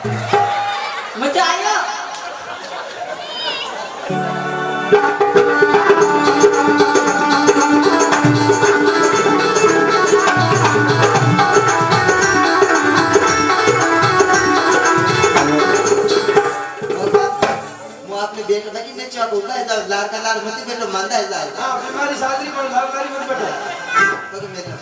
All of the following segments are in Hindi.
मजा आया। आपने बेटा था कि ने चौक होता है जब लार का लार मत बेटा मानता है जाए हां हमारी शादी पर लालकारी मत बेटा तो मेरा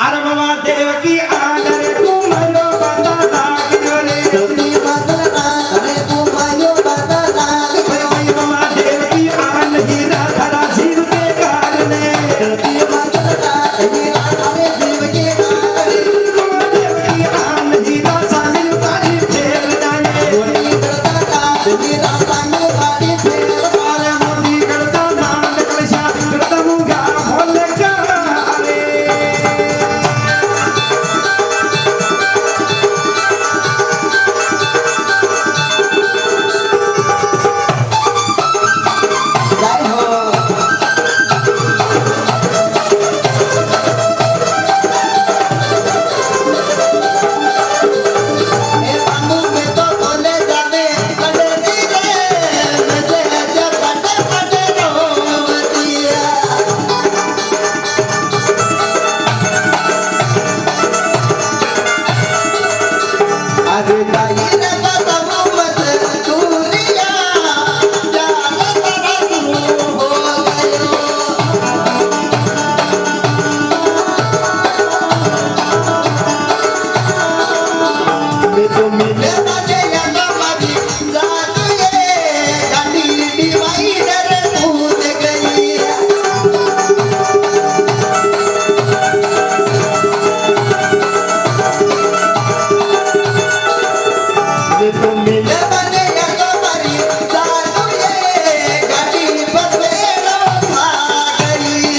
अरे बाबा देवकी आदर कुमारो बता लागियो रे देवकी बता अरे कुमारो बता लागियो बाबा देवकी आन हीरा धरा जीव के कारणे देवकी बता हीरा धरे जीव के कारणे देवकी आन हीरा साहिल कारी फेर जाने मोती करता हीरा साहिल कारी फेर अरे मोती करता नाम कलशा करता मुंगा भोले का रे जय हो ए बाबू में तो बोले जावे कड़े रे वैसे जब बड़े बड़े रोवतिया अरे दाई रे बताओ मत दूरिया जाने तेरा गुरु हो गयो मैं तो मिले बाजे या मारी जादू ये गाड़ी दीवाई डरे कूद गई मैं तो मिले बाजे या मारी जादू ये गाड़ी बस में आ गई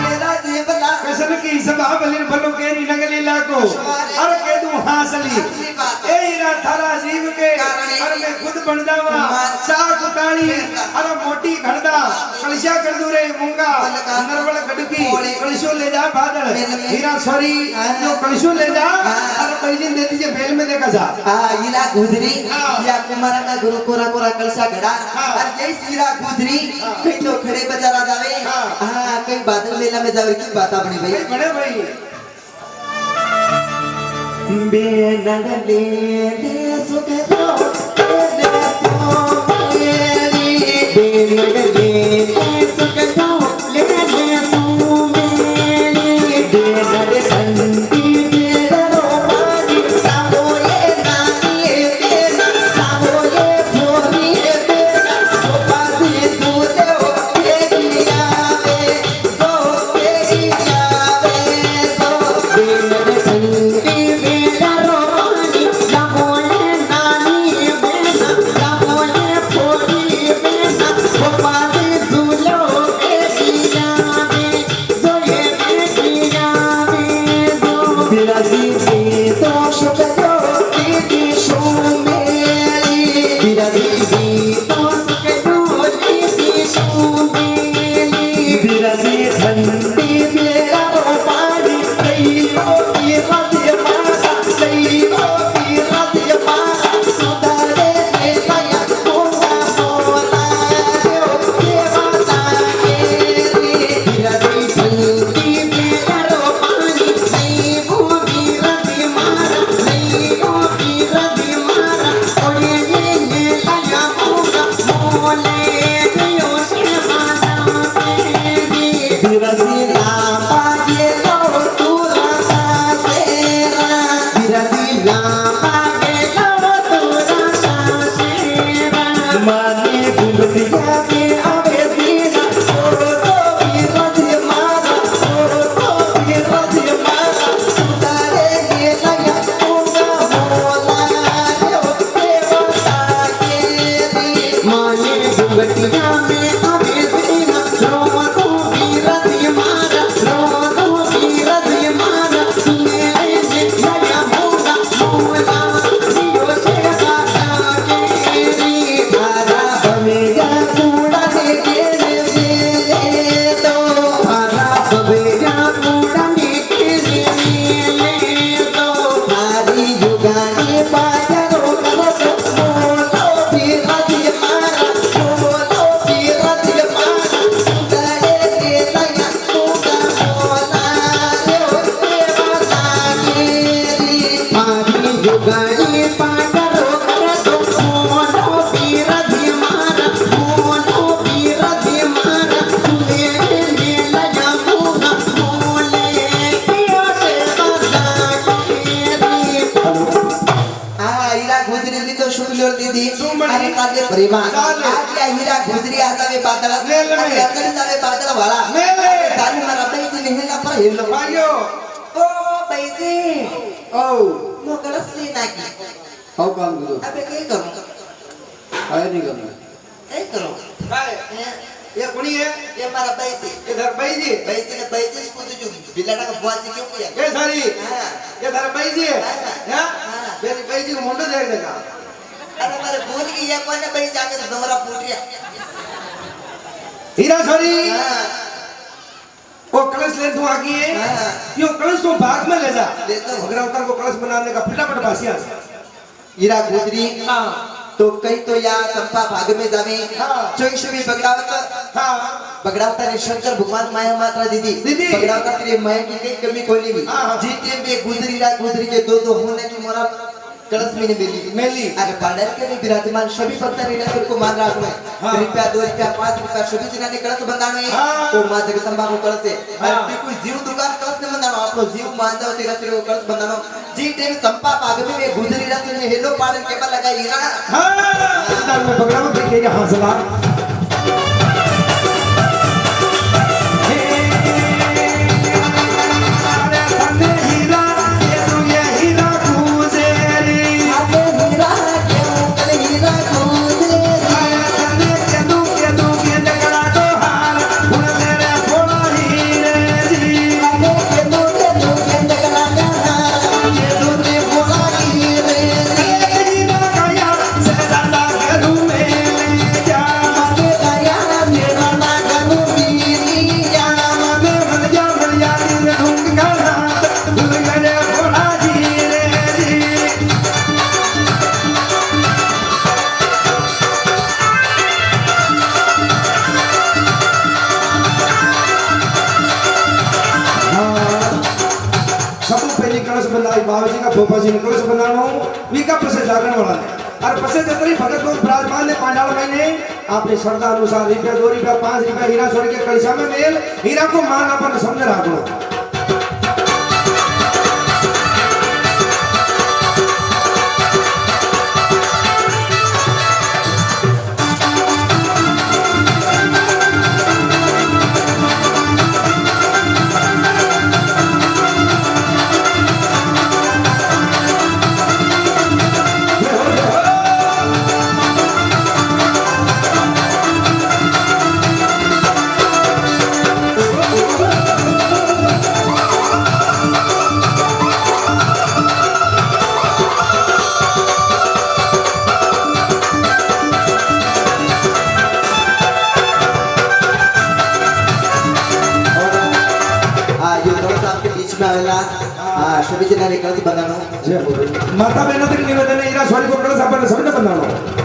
कसन की सभा बलिर भलो केरी नगली लाको अरे के तू हासली ए हीरा थारा जीव के अरे मैं खुद बन जावा चाक उतानी अरे मोटी घड़दा कलशा कर दूरे मूंगा नरवल गडकी कलशो ले जा बादल हीरा सॉरी जो कलशो ले जा अरे पैसे दे दीजिए बेल में देखा जा हीरा गुजरी या कुमारा का गुरु कोरा कोरा कलसा घड़ा और जय हीरा गुजरी कई तो खड़े बाजारा जावे हां कई बादल मेला में जावे की बात अपनी भाई बड़े भाई बेनड़ ले ले सुख दो ले तो मेरी बेनड़ ले ले सुख दो ले ले सो मेरी बेनड़ संती तेरा रोमानी सावो ये नानी तेरा सावो ये फोनी तेरा सोपा दे दूध हो तेरी आवे तो तेरी आवे तो बेनड़ संती तेरा रोमानी सावो ये नानी तेरा सावो ये युगणी पाटरो करतो मोनो बीरधी मारा मोनो बीरधी मारा तुले नेला जामुना मोले पिया से बदाकेरी हीरा गुजरी तो शुक्लोर दीदी अरे काले प्रेमा आज हीरा गुजरी आतावे बादला अरे अकड़ी जावे बादला वाला तानी मारा पैसे नेहला पर हेलो भाइयो ओ पैसे ओ मो कलस ले नाकी हाउ काम करो अबे के करूं काय नहीं करना काय करूं काय ये कोणी है ये मारा पैसे इधर बैजी पैसे ने पैसे को तो जो बिलाटा का बुआ से क्यों किया ये सारी हां ये धर बैजी है हां मेरी बैजी को मुंडो देख देगा अरे मारे भूल गई ये कौन ने पैसे आके तो हमरा पूछ रिया हीरा छोरी हां वो कलश ले तू आगी है हां यो कलश तो भाग में ले जा ले तो अग्रवतर को कलश बनाने का फटाफट बासिया हीरा गुजरी हां तो कई तो या संपा भाग में जावे हाँ। चोईशवी बगड़ावत हां बगड़ावता ने शंकर भगवान माया मात्रा दीदी दीदी। बगड़ावता तेरे माया की कई कमी कोई नहीं हाँ। जी टीम में गुजरी के दो होने की मोरा कलश में ने मेली अरे पांडर के भी विराजमान सभी भक्त रीनासुर को मान रहा है हाँ। रुपया 2 रुपया 5 रुपया सभी जना ने कलश बंधानो है हाँ। तो मां जगदंबा को कलश है हाँ। अरे कोई जीव दुकान कलश ने बंधानो आपको जीव मान जाओ तेरा तेरे को कलश बंधानो जी टीम संपा भाग में गुजरी रात ने हेलो पालन के बल लगा हीरा हां इधर में बगड़ा में देखे हंसला बाबाजी का फोपा जी ने कलश बनानो वीका पसे जागरण वाला ने और पसे जतरी भगत लोग विराजमान ने पांडाल महीने आपने श्रद्धा अनुसार रुपया 2 रुपया 5 रुपया हीरा छोड़ के कलशा में मेल हीरा को मान अपन समझ राखो सभी जना ने कलश बनानो माता बहनों तक निवेदन है हीरा छोड़ को कलश अपन समझ बनानो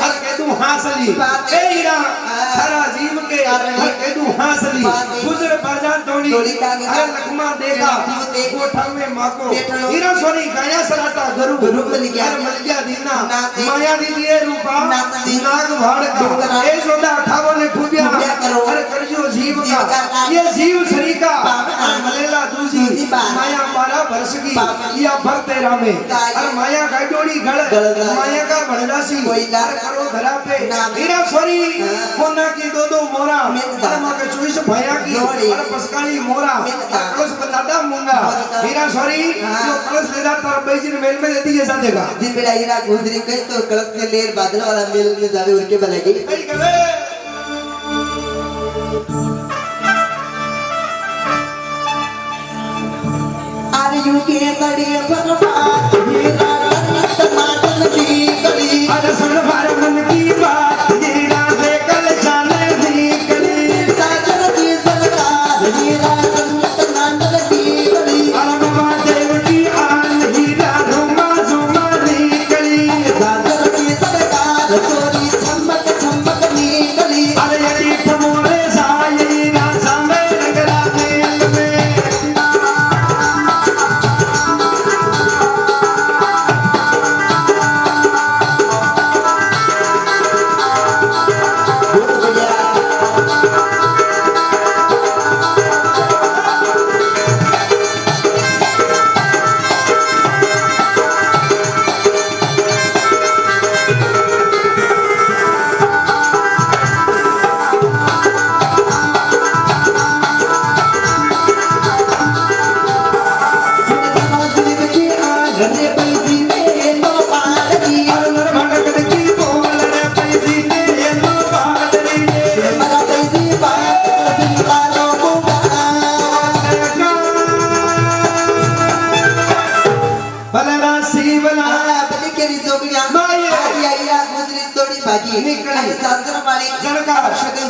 हर के तू हासली ए हीरा थारा जीव के हर के तू हासली गुजर बाजार तोड़ी हर लखमा देगा गोठा में माको हीरा सोनी गाया सराता गुरु मल गया दीना माया दी दिए रूपा नाग भाड़ का ए जोड़ा ठावो ने पूजा अरे करजो जीव का ये जीव शरी का मलेला दूजी माया 12 वर्ष की या भर तेरा में अरे माया का डोड़ी गड़ माया का भड़दासी करो घरा पे हीरा सोरी कोना की दो मोरा अरे मां के 24 भैया की अरे पसकाली मोरा कलश बनाता मूंगा हीरा सोरी जो कलश लेदा तर बैजी ने मेल में देती जैसा देगा जिन बेड़ा हीरा गुजरी कहीं तो कलश के लेर बादल वाला मेल में जावे उनके बनेगी कई करे आर यू के तड़िए बर्बाद हीरा टमाटर की गली अरे सुन भार मन की बात हीरा से कल जाने दी गली सागर की सरकार हीरा टमाटर की गली अरे बाबा देव की आन हीरा झुमा झुमा दी गली सागर की सरकार चोरी छमक छमक नी गली अरे यदि ठमोरे साई ना सामे नगरा मेल में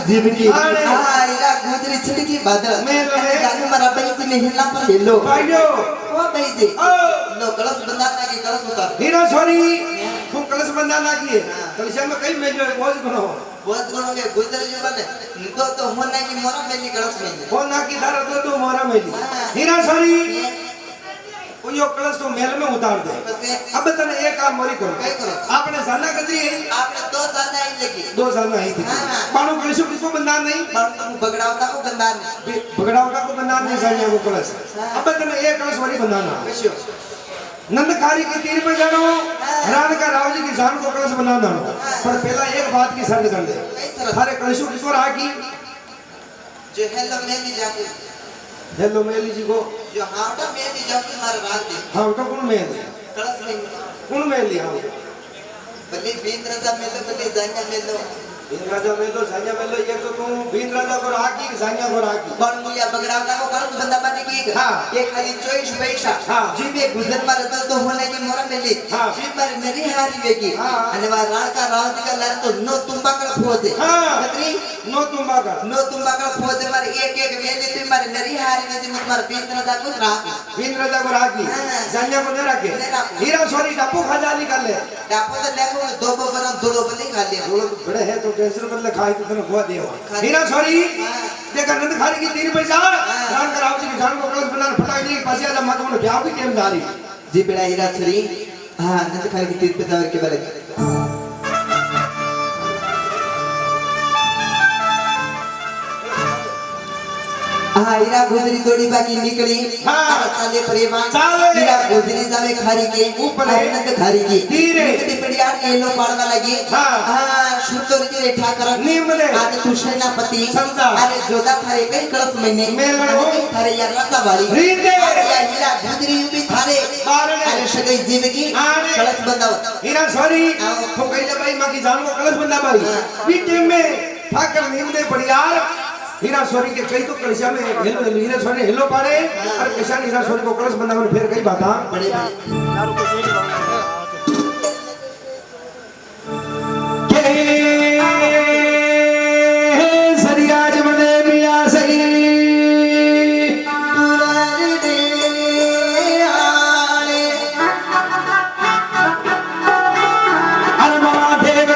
जिंदगी इला गुजरी छिड़की बादल मेल में जाने मरा पैसे में हिला पर हेलो भाइयो ओ पैसे लो कलश बंधाना की कलश उतार हीरा सोनी तुम कलश बंधाना की कलश में कई में जो बोझ बनो के गुजर जीवन तो होना की मोरा मेली कलश में होना की धारा तो मोरा मेली हीरा सोनी वो यो कलश तो मेल में उतार दे अब तने एक काम मोरी करो आपने जाना कर दी आपने 2 साल नहीं लगी 2 साल नहीं थी मानो कलश किसको बंधान नहीं बगड़ावता को बंधान नहीं बगड़ावता को बंधान नहीं जानिया वो कलश अब तने एक कलश वाली बंधाना नंदकारी की तीर पे जानो रान का राव जी की जान को कलश बनाना पर पहला एक बात की शर्त कर दे थारे कलशों किसको रहा की जो हेलो मेली जाके हेलो मेली जी को जो हावटा मेली जाके मार रात दे हाँ तो कौन मेली कलश में कौन मेली हाँ बल्ले बीन राजा मेलो बल्ले जांगा मेलो बीन राजा मेलो जांगा मेलो ये तो तू बीन राजा को राकी जांगा को राकी कौन मुया बगड़ावता को कलश बंदा बने की हाँ ये खाली 24 पैसा हाँ जी में गुजर मार तो होने की मोरा मेली हाँ जी पर मेरी हारी बेगी हाँ अने वा राण का राव जी का लर तो नो तुम्बा कर फोदे हाँ कतरी नो तुम्बा का फोदे मार एक मेली तुम मार मेरी हारी में मत मार बीन राजा को राकी बीन राजा को राकी जांगा को न रखे हीरा सोनी डप्पू खा जा निकाल ले डप्पू तो लेको दो बरन दो बल्ले खा लिया दो बड़े है तो कैंसर बदले खाई तो तने हुआ देवा हीरा सोनी देखा नंद खारी की तीर पे जा रान का राव जी की जान को कलश बनाना फटाई दी पासिया जब माता को ब्याह भी टेम जा रही जी बेड़ा हीरा छरी हां नंद खारी की तीर पे जावर के बले हीरा गुजरी थोड़ी बाकी निकली चाले परिवार हीरा गुजरी जावे खारी के ऊपर नंद खारी की धीरे बढ़िया येलो पाड़वा लगी शुद्ध रे ठाकर नीम दे आज तू सेनापति समझा अरे जोधा थारे कई कलश महीने मेल में हो थारे यार रता वाली रीते या हीरा गुजरी भी थारे अरे सगई जिंदगी कलश बंदाव हीरा सॉरी तो कहिले भाई मां की जान को कलश बंदा भाई बीटे में ठाकर नीम दे बढ़िया हीरा सोरी के कई तो कलशा में हीरा सोरी हिलो पाड़े और किसान हीरा सोरी को कलश बंदा में फिर कई बाता बड़े सरियाज मने मिया सही अरे महादेव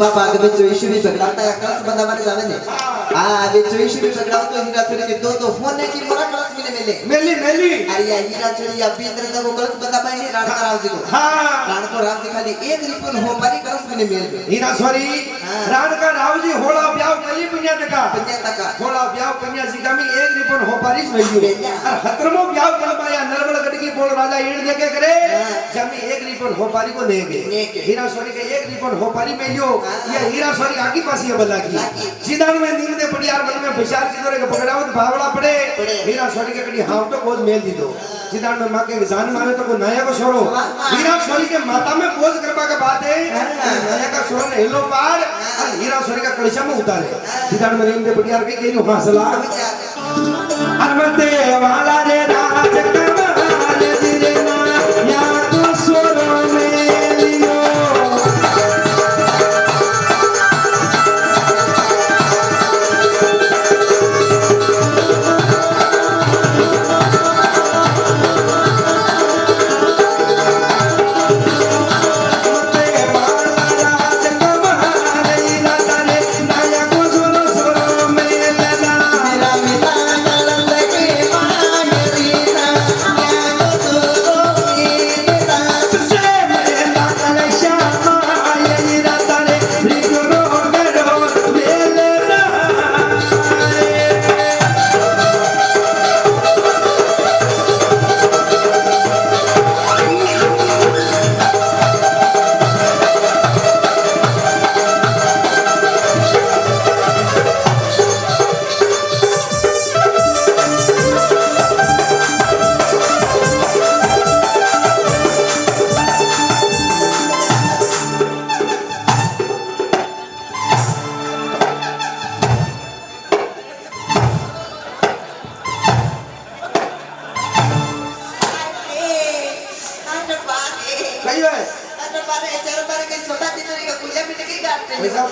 बाबा अगं चोईशी भी पकडावता या कळस बंदाबाने जावे ने बे चोईशी भी पकडावतो हीरा छोरी के दो होने की मोरा कळस मिले मेले मेली अरे या हीरा छोरी या बींद्र दा वो कळस बंदाबाने राण कराव दिको राण को राम खाली एक रिपन हो पारी कळस मिले मेल हीरा छोरी राण का रावजी होला ब्याव कली पुण्य तका होला ब्याव कन्या सीधा में एक रिपन हो पारी भइयो और हतरमो ब्याव कलबाया नरबल गडकी बोल राजा ईड़ देके करे जमी एक रिपन हो पारी को लेके हीरा छोरी के एक रिपन हो पारी मेलियो ये हीरा छोरी आकी पासी है बल्ला की सीधा में नींद दे पड़ी यार बल में बिचार की दोरे के पकड़ावत भावड़ा पड़े हीरा छोरी के कड़ी हाव तो बोझ मेल दी दो सीधा में मां के जान मारे तो को नया को छोरो हीरा छोरी के माता में बोझ करवा के बात है नया का छोरो ने हिलो पार और हीरा छोरी का कलशा में उतारे सीधा में नींद दे पड़ी यार के केनु हासला अरमते वाला रे राज कमाल दिरे ना या तो छोरो मेलियो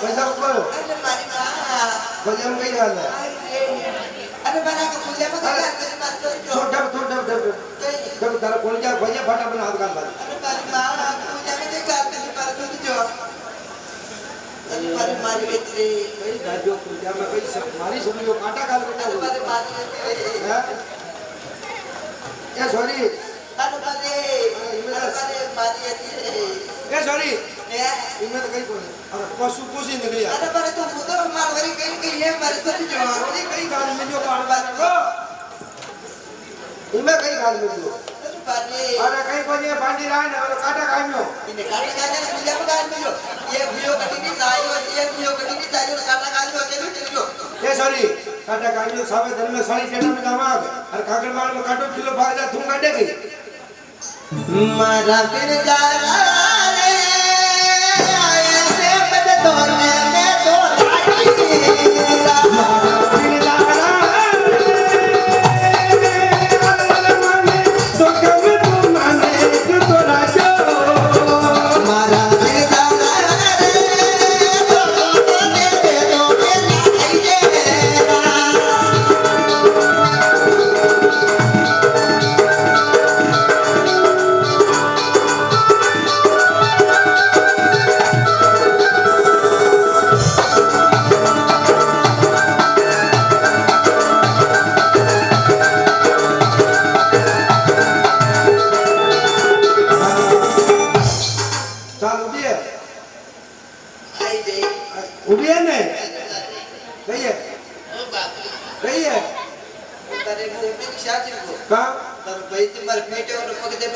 पैसा ऊपर बजम कई गाल है अरे बना का पूजा में क्या करे बात जब तारा कोल जा भैया फटा बना हाथ गाल बात अरे मां पूजा में क्या करे पर तो जो अरे मारी बेटे कई गाजो पूजा में कई सब मारी सुनियो काटा गाल बेटा अरे मारी बेटे ये सॉरी अरे मारी ये सॉरी इनमें तो कहीं कोई अरे पशु कुछ निकली अरे पर तो मुदर मार वरी कहीं ये मारे सब जो अरे कई गाल में जो बार बार को इनमें कई गाल में जो अरे कहीं कोई ये बांधी रहा है और काटा कामियो इन्हें काटा काटे ना पूजा में काट मिलो ये भियो कटी नहीं चाहिए ये भियो कटी नहीं चाहिए काटा काट लो चलो चलो ये सॉरी काटा कामियो सावे धन में सारी टेटा में दामाग और कागड़ मार में काटो किलो भाग जा तुम काटेगी मारा बिन जा रे आए से मत तोड़ने में तो आई मारा बिन जा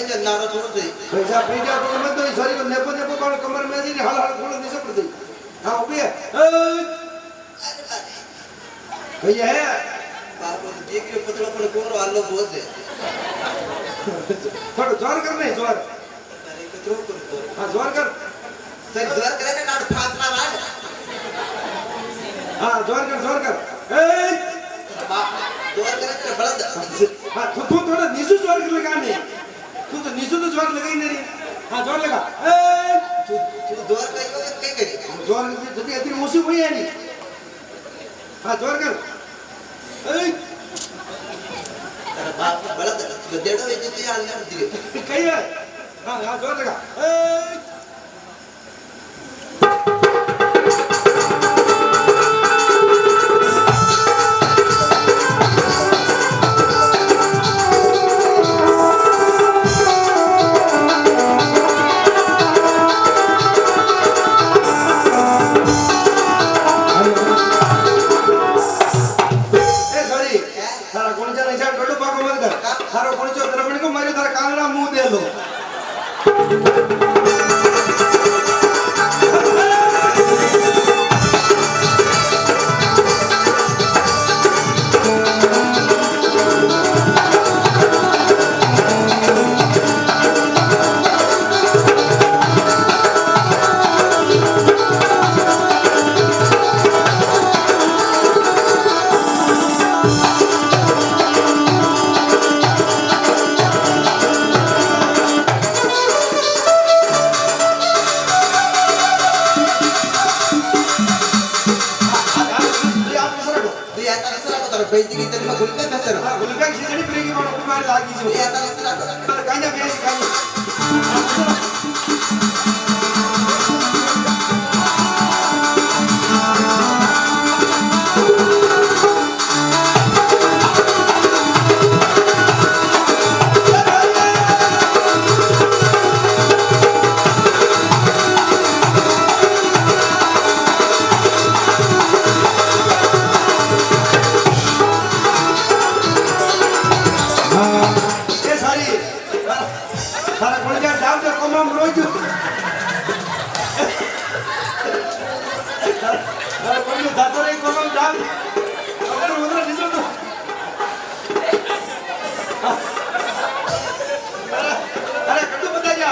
पैसा पेटा तो मत तो सॉरी को नेपो नेपो बाल कमर में दी हाल हाल खोल नहीं सकते हां उबे भैया है बाप रे देख के पतला पड़ कोरो आलो बोझ है थोड़ा जोर कर नहीं जोर अरे कतरो कर हां जोर कर सर जोर करे ना नाड़ फासला मार हां जोर कर ए बाप जोर करे तो बलद हां तू थोड़ा नीसु जोर कर लगाने तू तो नीसु तो जोर लगा ही नहीं हां जोर लगा ए तू जोर कई करी जोर जल्दी इतनी मुसी हुई है नहीं हां जोर कर ए तेरा बाप बलद तो डेढ़ बजे तो यार नहीं दिए कई है हां जोर लगा ए पैसे घेतले मग गुलका नसतं गुलका खिचडी प्रेगी म्हणून तुम्हाला लागी जो आता नसतं काय ना बेस काय सारा गुलका डाल दो कमाम रोज सारा गुलका दातो रे कमाम डाल अगर उधर निकल तो अरे कद्दू बता जा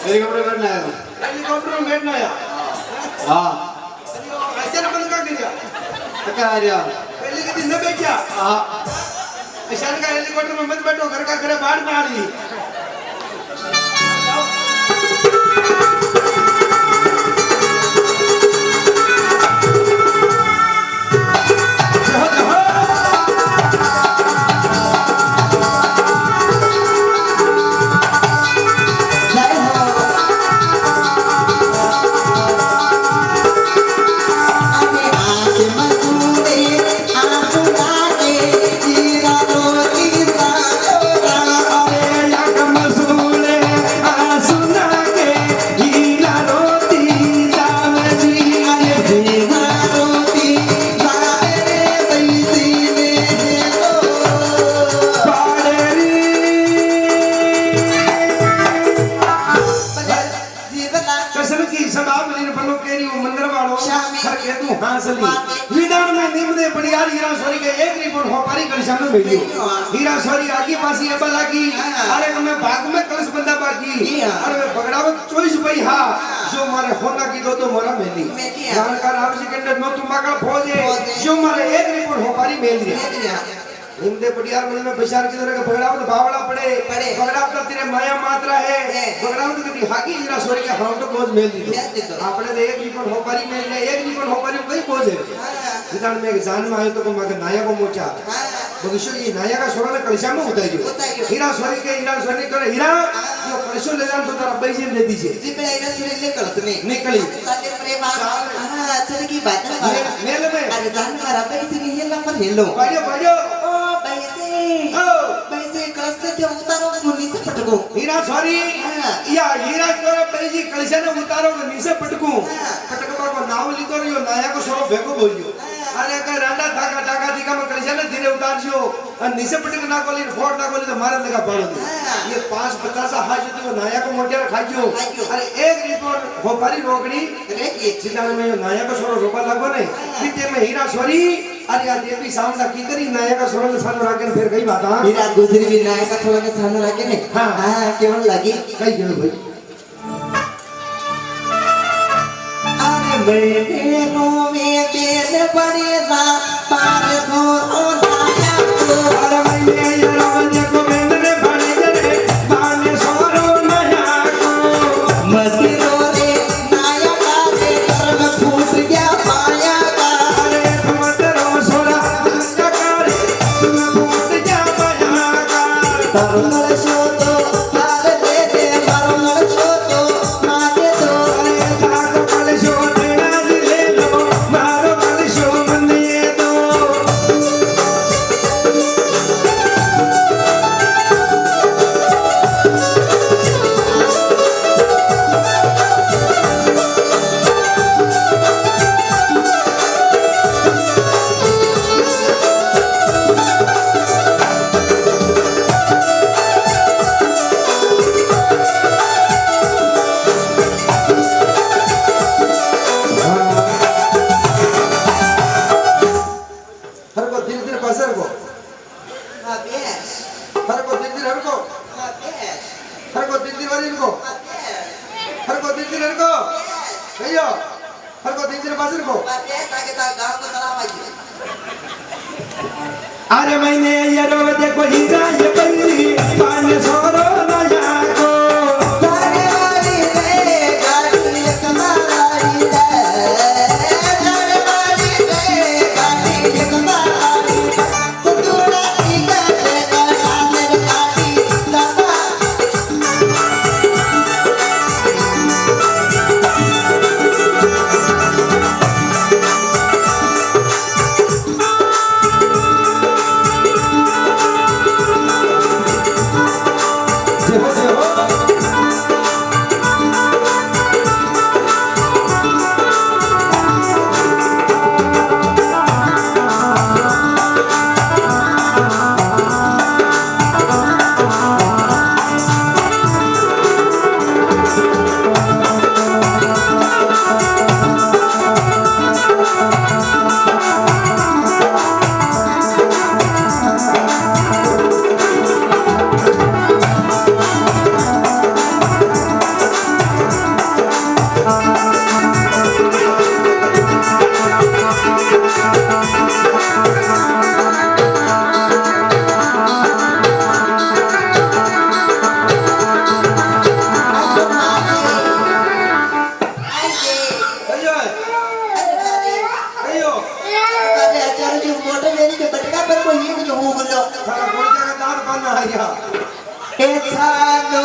हेलीकॉप्टर बैठना है हेलीकॉप्टर में बैठना है हां अचानक बंद कर दिया क्या आ रहा पहले के दिन में बैठ जा हां ईशान का हेलीकॉप्टर में मत बैठो घर का घरे बाढ़ में आ रही हीरा सॉरी आगे पासी है बाकी अरे मैं भाग में कलश बंदा बाकी अरे मैं पकड़ावत 24 भाई हां जो मारे होना की दो तो मोरा मेली जानकार आप सेकंड नो तुम मका फौजे जो मारे एक रिपोर्ट हो पारी मेल दिया हिंदे पटियार में बशार की तरह का पकड़ावत बावड़ा पड़े पकड़ावत तेरे माया मात्रा है पकड़ावत कभी हाकी हीरा सॉरी के हम तो बोझ मेल दी आपने तो एक रिपोर्ट हो पारी मेल ने एक रिपोर्ट हो पारी कोई बोझ है निदान में जान में आयो तो को मगर नाया को मोचा भविष्य ये नाया का सोना ने कलशा में उताई जो हीरा सॉरी के हीरा सॉरी करे हीरा जो कलशो ले जान तो तारा पैसे दे दीजिए जी पे हीरा सॉरी ले कलश में निकली साथे प्रेम हां चल की बात है मेल में अरे जान मारा पैसे नहीं है ला पर हेलो बाजो बाजो ओ पैसे कलश से उतारो मुनी से पटको हीरा सॉरी या हीरा को पैसे कलशा ने उतारो नीचे पटकू पटकबा को नाव लिखो यो नाया को सोरो भेगो बोलियो अरे का रांडा धागा धागा दिखा में कलशा ने धीरे उतार जो और नीचे पटक ना कोली फोड़ ना कोली तो मारे लगा पाड़ो ये 5-50 हाथ जो नाया को मोटे खाइयो अरे एक रिपोर्ट हो पारी रोकड़ी रे ये चिल्लाने में नाया को सोरो रोपा लागो ने नीचे में हीरा सॉरी अरे यार ये भी सामने की करी नाया का सोरो ने सामने रख के फिर कई बात हां हीरा गुजरी भी नाया का सोरो के सामने रख के ने हां केवल लगी कई गेल भाई अरे मेरे नो में बेल पड़े जा पार सोरो नाया को अरे मैंने यार बंदे को मैंने बड़े जने बाने सोरो नाया को मस्किनो रे नाया का रे घर में फूट गया पाया का अरे तुम तेरो सोरा का करे तुम फूट जा पाया का तरुण शो तो हार दे दे मरुण शो तो मागे तो अरे ताको कल शो तेरा ले लो मारो कल शो मंदे दो अरे मैंने ये रो देखो हीरा ये बंदी पान सोरो नया को जाने वाली रे गाड़ी कमाई रे जाने वाली रे गाड़ी कमाई सुतुड़ा की गाते का मेरे गाड़ी सदा जे हो अयो अयो अरे अचानक जो मोटर मेरी के बटका पर कोई ये जो हो गलो थारा कोई जगह दांत बन आया ए सालो